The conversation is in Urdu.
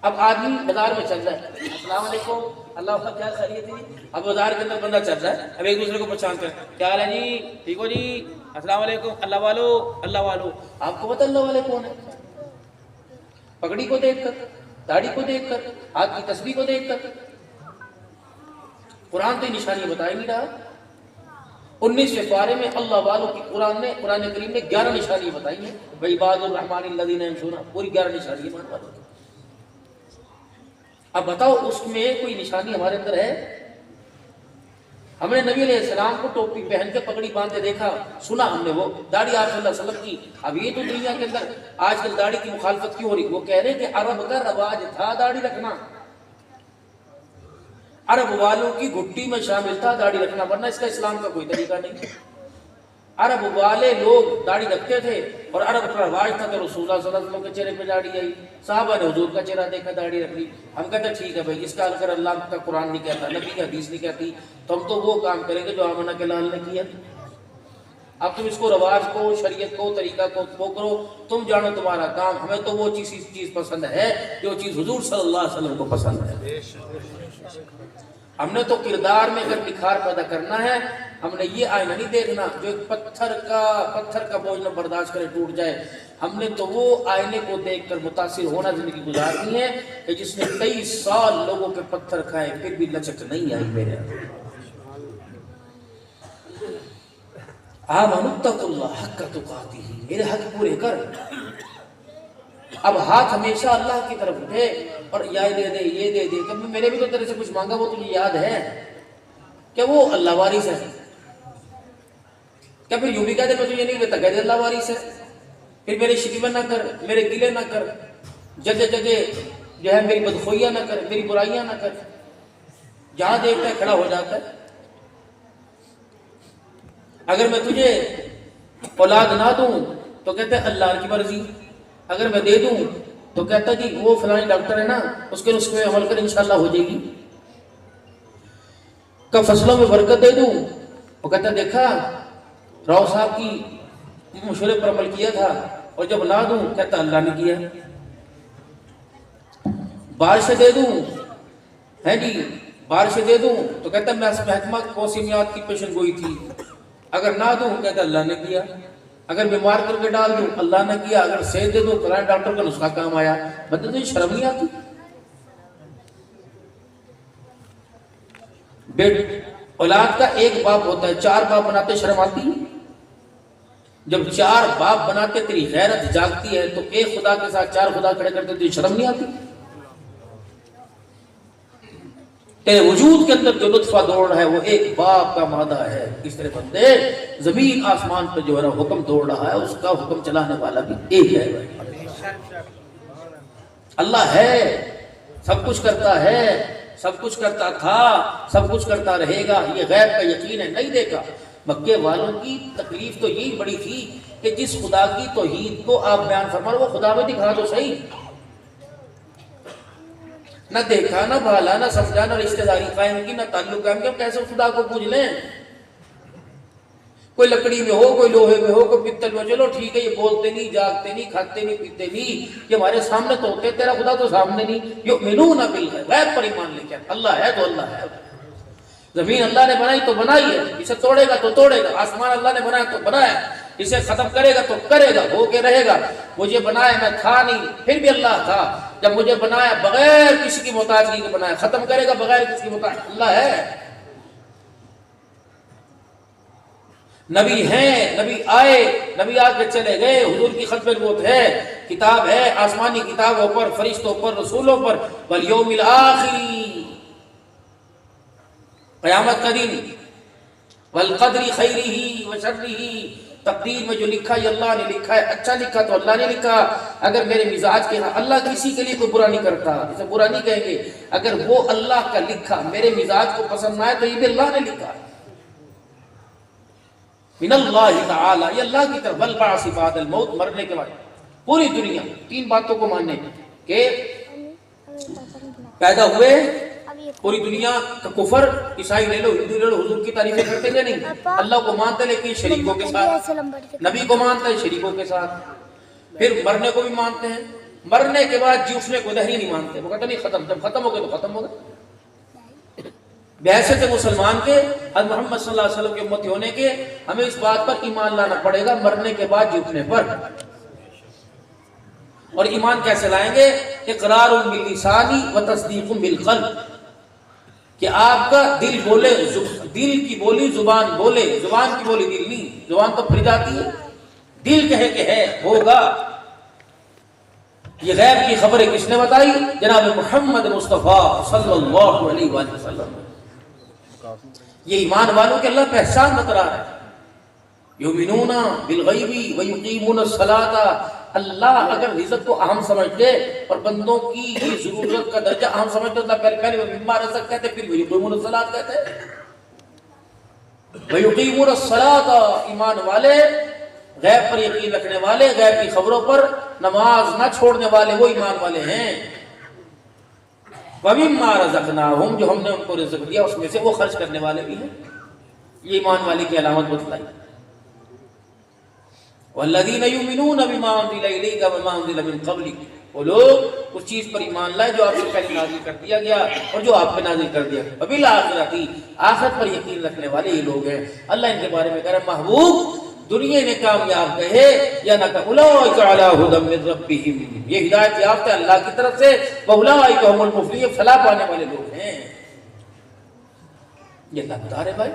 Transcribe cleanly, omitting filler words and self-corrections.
اب آدمی بازار میں چل رہا ہے، السلام علیکم، اللہ کا کیا خیریت ہے جی؟ اب بازار کے اندر بندہ چل رہا ہے، اب ایک دوسرے کو پہچانتے ہیں، کیا حال ہے جی، ٹھیک ہو جی، السلام علیکم، اللہ والو، اللہ والو۔ آپ کو پتہ اللہ والے کون ہے؟ پگڑی کو دیکھ کر، داڑھی کو دیکھ کر، ہاتھ کی تسبیح کو دیکھ کر۔ قرآن تو یہ نشانی بتا ہی نہیں رہا۔ 19ویں پارے میں اللہ والوں کی قرآن کریم نے 11 نشانی بتائی ہیں، وَعِبَادُ الرَّحْمَنِ الَّذِينَ يَمْشُونَ، پوری 11 نشانی مان والوں کی۔ اب بتاؤ اس میں کوئی نشانی ہمارے اندر ہے؟ ہم نے نبی علیہ السلام کو ٹوپی پہن کے پگڑی باندھے دیکھا، سنا ہم نے وہ داڑھی آپ صلی اللہ علیہ وسلم کی۔ اب یہ تو دنیا کے اندر آج کل داڑھی کی مخالفت کیوں ہو رہی؟ وہ کہہ رہے ہیں کہ عرب کا رواج تھا داڑھی رکھنا، عرب والوں کی گھٹی میں شامل تھا داڑھی رکھنا، ورنہ اس کا اسلام کا کوئی طریقہ نہیں۔ عرب والے لوگ داڑھی رکھتے تھے اور عرب کا رواج تھا کہ رسول اللہ صلی اللہ علیہ وسلم کے چہرے پہ داڑھی آئی، صحابہ نے حضور کا چہرہ دیکھا داڑھی رکھ لی۔ ہم کہتے ہیں ٹھیک ہے بھائی، اس کا اگر اللہ کا قرآن نہیں کہتا، نبی کی حدیث نہیں کہتی، تو ہم تو وہ کام کریں گے جو آمنہ کے لال نے کیا۔ اب تم اس کو رواج کو، شریعت کو، طریقہ کو وہ کرو، تم جانو تمہارا کام۔ ہمیں تو وہ چیز پسند ہے جو چیز حضور صلی اللہ علیہ وسلم کو پسند ہے۔ ہم نے تو کردار میں اگر نکھار پیدا کرنا ہے، ہم نے یہ آئینہ نہیں دیکھنا جو ایک پتھر کا بوجھ نہ برداشت کرے ٹوٹ جائے۔ ہم نے تو وہ آئینے کو دیکھ کر متاثر ہونا زندگی گزارنی ہے کہ جس نے 23 سال لوگوں کے پتھر کھائے پھر بھی لچک نہیں آئی میرے اندر۔ آمنوا اتقوا اللہ حق تقاتہ، میرے حق پورے کر۔ اب ہاتھ ہمیشہ اللہ کی طرف اٹھے اور یہ دے دے یہ دے دے، کبھی میں نے بھی تو تیرے سے کچھ مانگا وہ تجھے یاد ہے کہ وہ اللہ وارث ہے؟ کیا پھر یوں بھی کہہ دے میں تجھے نہیں دیتا، کہہ دے اللہ وارث ہے؟ پھر میرے شکوے نہ کر، میرے گلے نہ کر، جگہ جگہ جو ہے میری بدخوئیاں نہ کر، میری برائیاں نہ کر۔ جہاں دیکھتا ہے کھڑا ہو جاتا ہے۔ اگر میں تجھے اولاد نہ دوں تو کہتا ہے اللہ کی مرضی، اگر میں دے دوں تو کہتا جی وہ فلانی ڈاکٹر ہے نا، اس کے نسخے میں عمل کر انشاءاللہ ہو جائے گی۔ کب فصلوں میں برکت دے دوں، وہ کہتا دیکھا راؤ صاحب کی مشورے پر عمل کیا تھا، اور جب نہ دوں کہتا اللہ نے کیا۔ بارشیں دے دوں ہے جی، بارشیں دے دوں تو کہتا میں محکمہ موسمیات کی پیشن گوئی تھی، اگر نہ دوں کہتا اللہ نے کیا۔ اگر بیمار کر کے ڈال دوں اللہ نے کیا، اگر صحت دے دوں فلاں ڈاکٹر کا نسخہ کام آیا۔ بندے تو شرم نہیں آتی؟ اولاد کا ایک باپ ہوتا ہے، 4 باپ بناتے شرم آتی ہے؟ جب 4 باپ بناتے تیری غیرت جاگتی ہے، تو ایک خدا کے ساتھ 4 خدا کھڑے کرتے تو شرم نہیں آتی؟ تیرے وجود کے اندر جو لطفہ دوڑ رہا ہے وہ ایک باپ کا مادہ ہے۔ اس طرح بندے زمین آسمان پہ جو ہے حکم دوڑ رہا ہے، اس کا حکم چلانے والا بھی ایک ہے۔ اللہ ہے، سب کچھ کرتا ہے، سب کچھ کرتا تھا، سب کچھ کرتا رہے گا، یہ غیب کا یقین ہے۔ نہیں دیکھا؟ مکے والوں کی تکلیف تو یہی بڑی تھی کہ جس خدا کی توحید کو آپ بیان فرما رہے وہ خدا میں دکھا تو صحیح۔ نہ دیکھا، نہ بھالا، نہ سمجھا، نہ رشتہ داری قائم کی، نہ تعلق قائم کیا، کیسے خدا کو پوج لیں؟ کوئی لکڑی میں ہو، کوئی لوہے میں ہو، کوئی پتل میں، چلو ٹھیک ہے یہ بولتے نہیں، جاگتے نہیں، کھاتے نہیں، پیتے نہیں، یہ ہمارے سامنے تو ہوتے، تیرا خدا تو سامنے نہیں۔ یؤمنون بالغیب، غیب پر ایمان لے کے اللہ ہے تو اللہ ہے۔ زمین اللہ نے بنائی تو بنائی ہے، اسے توڑے گا تو توڑے گا۔ آسمان اللہ نے بنایا تو بنایا، اسے ختم کرے گا تو کرے گا، ہو کے رہے گا۔ مجھے بنایا میں تھا نہیں، پھر بھی اللہ تھا۔ جب مجھے بنایا بغیر کسی کی محتاجگی کے بنایا، ختم کرے گا بغیر کسی کی محتاج، اللہ ہے۔ نبی ہیں، نبی آئے، نبی آ کے چلے گئے، حضور کی ختم نبوت ہے، کتاب ہے، آسمانی کتابوں پر، فرشتوں پر، رسولوں پر، والیوم الآخر، قیامت کا دن، والقدر خیرہ وشرہ، تقدیر میں جو لکھا ہے اللہ نے لکھا ہے، اچھا لکھا تو اللہ نے لکھا۔ اگر میرے مزاج کے اللہ کسی کے لیے کوئی برا نہیں کرتا، اسے برا نہیں کہیں گے۔ اگر وہ اللہ کا لکھا میرے مزاج کو پسند نہ آئے تو یہ بھی اللہ نے لکھا من اللہ تعالی، یہ اللہ کی طرف، والبعث بعد الموت، مرنے کے بعد پوری دنیا 3 باتوں کو ماننے کہ پیدا ہوئے پوری دنیا کا کفر، عیسائی لے لو، ہندو لے لو، حضور کی تعریفیں کرتے ہیں نہیں، اللہ کو مانتے لیکن شریکوں کے ساتھ، نبی کو مانتے ہیں شریکوں کے ساتھ، پھر مرنے کو بھی مانتے ہیں، مرنے کے بعد جی اٹھنے کو دہری نہیں مانتے، وہ کہتے نہیں ختم، جب ختم ہو گئے تو ختم ہو گئے۔ بحیثیت مسلمان کے، حضرت محمد صلی اللہ علیہ وسلم کے امتی ہونے کے، ہمیں اس بات پر ایمان لانا پڑے گا مرنے کے بعد جی اٹھنے پر۔ اور ایمان کیسے لائیں گے؟ اقرار باللسان و تصدیق بالقلب، کہ آپ کا دل بولے، دل کی بولی زبان بولے، زبان کی بولی دل نہیں، زبان تو پھر جاتی ہے، دل کہے کہ ہے، ہوگا۔ یہ غیب کی خبریں کس نے بتائی؟ جناب محمد مصطفیٰ صلی اللہ علیہ وآلہ وسلم۔ یہ ایمان والوں کے اللہ پہچان بتلا رہا ہے، یؤمنون بالغیب ویقیمون الصلاۃ۔ اللہ اگر رزق کو اہم سمجھتے اور بندوں کی یہ ضرورت کا درجہ اہم سمجھتے تو پہلے وہ مما رزق کہتے، پھر ویقیمون الصلاۃ کہتے۔ ویقیمون الصلاۃ، ایمان والے، غیب پر یقین رکھنے والے، غیب کی خبروں پر نماز نہ چھوڑنے والے، وہ ایمان والے ہیں۔ وَمِمَّا رَزَقْنَاهُمْ، جو ہم نے ان کو رزق دیا اس میں سے وہ خرچ کرنے والے بھی ہیں۔ یہ ایمان والے کی علامت بتلائی۔ وَالَّذِينَ يُؤْمِنُونَ بِمَا أُنزِلَ إِلَيْكَ وَمَا أُنزِلَ مِن قَبْلِكَ، وہ لوگ اس چیز پر ایمان لائے جو آپ سے پہلے نازل کر دیا گیا اور جو آپ پہ نازل کر دیا گیا۔ وَبِالْآخِرَةِ، آخرت پر یقین رکھنے والے یہ لوگ ہیں۔ اللہ ان کے بارے میں کہہ رہا ہے محبوب دنیا نے کامیاب کہے یا نہ کہ اولئک علی ھدی من ربہم، یہ ہدایت یافتہ اللہ کی طرف سے، واولئک هم المفلحون، فلاح پانے والے لوگ ہیں۔ یہ اللہ بتا رہے بھائی۔